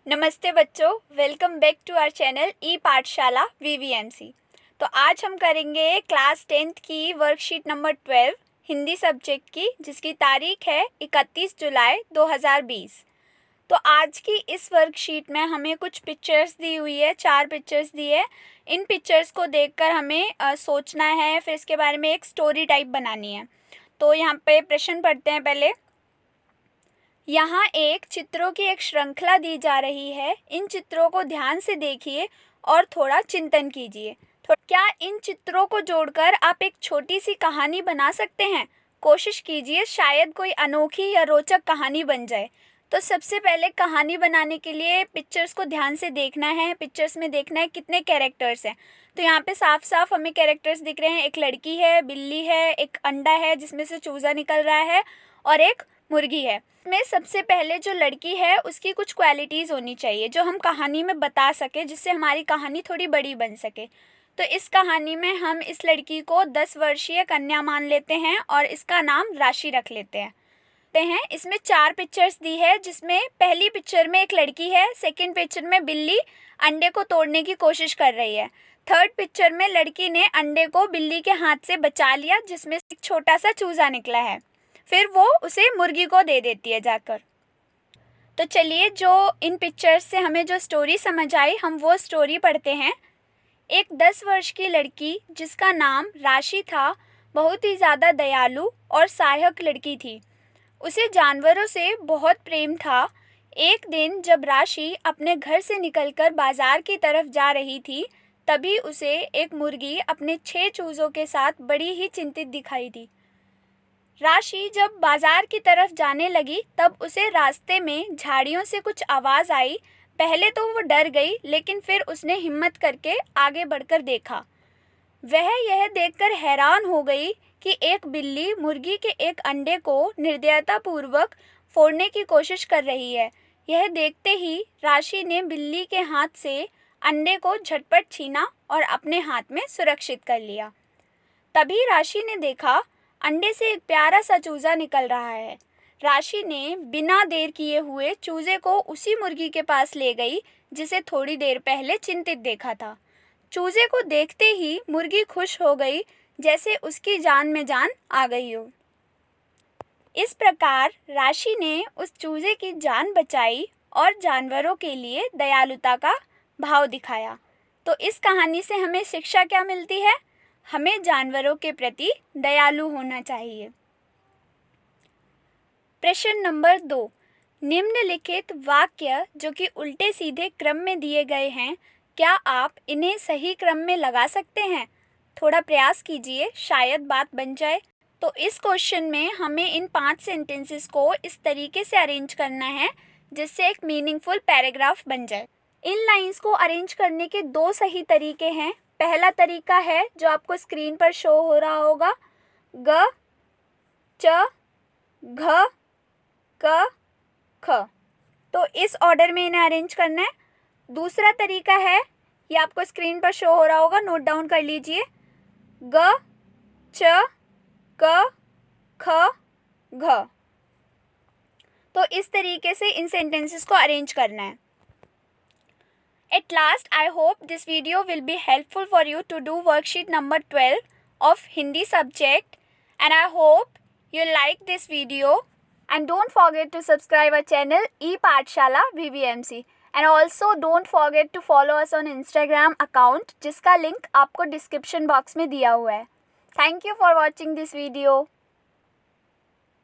नमस्ते बच्चों, welcome back to our channel e Pathshala VVMC. तो आज हम करेंगे क्लास 10th की वर्कशीट नंबर 12 हिंदी सब्जेक्ट की, जिसकी तारीख है 31 जुलाई 2020। तो आज की इस वर्कशीट में हमें कुछ पिक्चर्स दी हुई है, 4 पिक्चर्स दी है। इन पिक्चर्स को देखकर हमें सोचना है, फिर इसके बारे में एक स्टोरी टाइप बनानी है। तो यहाँ पे प्रश्न पढ़ते हैं पहले। यहाँ एक चित्रों की एक श्रृंखला दी जा रही है। इन चित्रों को ध्यान से देखिए और थोड़ा चिंतन कीजिए। क्या इन चित्रों को जोड़कर आप एक छोटी सी कहानी बना सकते हैं? कोशिश कीजिए, शायद कोई अनोखी या रोचक कहानी बन जाए। तो सबसे पहले कहानी बनाने के लिए पिक्चर्स को ध्यान से देखना है। पिक्चर्स में देखना है कितने कैरेक्टर्स हैं। तो यहाँ पे साफ साफ हमें कैरेक्टर्स दिख रहे हैं। एक लड़की है, बिल्ली है, एक अंडा है जिसमें से चूजा निकल रहा है और एक मुर्गी है। में सबसे पहले जो लड़की है उसकी कुछ क्वालिटीज़ होनी चाहिए जो हम कहानी में बता सके, जिससे हमारी कहानी थोड़ी बड़ी बन सके। तो इस कहानी में हम इस लड़की को 10 वर्षीय कन्या मान लेते हैं और इसका नाम राशि रख लेते हैं। इसमें 4 पिक्चर्स दी है, जिसमें पहली पिक्चर में एक लड़की है, सेकंड पिक्चर में बिल्ली अंडे को तोड़ने की कोशिश कर रही है, थर्ड पिक्चर में लड़की ने अंडे को बिल्ली के हाथ से बचा लिया जिसमें एक छोटा सा चूजा निकला है, फिर वो उसे मुर्गी को दे देती है जाकर। तो चलिए, जो इन पिक्चर्स से हमें जो स्टोरी समझ आई हम वो स्टोरी पढ़ते हैं। एक 10 वर्ष की लड़की जिसका नाम राशि था, बहुत ही ज़्यादा दयालु और सहायक लड़की थी। उसे जानवरों से बहुत प्रेम था। एक दिन जब राशि अपने घर से निकलकर बाजार की तरफ जा रही थी, तभी उसे एक मुर्गी अपने 6 चूज़ों के साथ बड़ी ही चिंतित दिखाई दी। राशि जब बाजार की तरफ जाने लगी तब उसे रास्ते में झाड़ियों से कुछ आवाज़ आई। पहले तो वो डर गई, लेकिन फिर उसने हिम्मत करके आगे बढ़कर देखा। वह यह देखकर हैरान हो गई कि एक बिल्ली मुर्गी के एक अंडे को निर्दयतापूर्वक फोड़ने की कोशिश कर रही है। यह देखते ही राशि ने बिल्ली के हाथ से अंडे को झटपट छीना और अपने हाथ में सुरक्षित कर लिया। तभी राशि ने देखा अंडे से एक प्यारा सा चूजा निकल रहा है। राशि ने बिना देर किए हुए चूजे को उसी मुर्गी के पास ले गई जिसे थोड़ी देर पहले चिंतित देखा था। चूजे को देखते ही मुर्गी खुश हो गई, जैसे उसकी जान में जान आ गई हो। इस प्रकार राशि ने उस चूजे की जान बचाई और जानवरों के लिए दयालुता का भाव दिखाया। तो इस कहानी से हमें शिक्षा क्या मिलती है? हमें जानवरों के प्रति दयालु होना चाहिए। प्रश्न नंबर 2। निम्नलिखित वाक्य जो कि उल्टे सीधे क्रम में दिए गए हैं, क्या आप इन्हें सही क्रम में लगा सकते हैं? थोड़ा प्रयास कीजिए, शायद बात बन जाए। तो इस क्वेश्चन में हमें इन 5 सेंटेंसेस को इस तरीके से अरेंज करना है जिससे एक मीनिंगफुल पैराग्राफ बन जाए। इन लाइंस को अरेंज करने के 2 सही तरीके हैं। पहला तरीका है जो आपको स्क्रीन पर शो हो रहा होगा, ग, च, घ, क, ख। तो इस ऑर्डर में इन्हें अरेंज करना है। दूसरा तरीका है, ये आपको स्क्रीन पर शो हो रहा होगा, नोट डाउन कर लीजिए, ग, च, क, ख, घ। तो इस तरीके से इन सेंटेंसेस को अरेंज करना है। At last, I hope this video will be helpful for you to do worksheet number 12 of Hindi subject, and I hope you like this video, and don't forget to subscribe our channel ePathshala VVMC, and also don't forget to follow us on Instagram account जिसका link आपको description box में दिया हुआ है। Thank you for watching this video.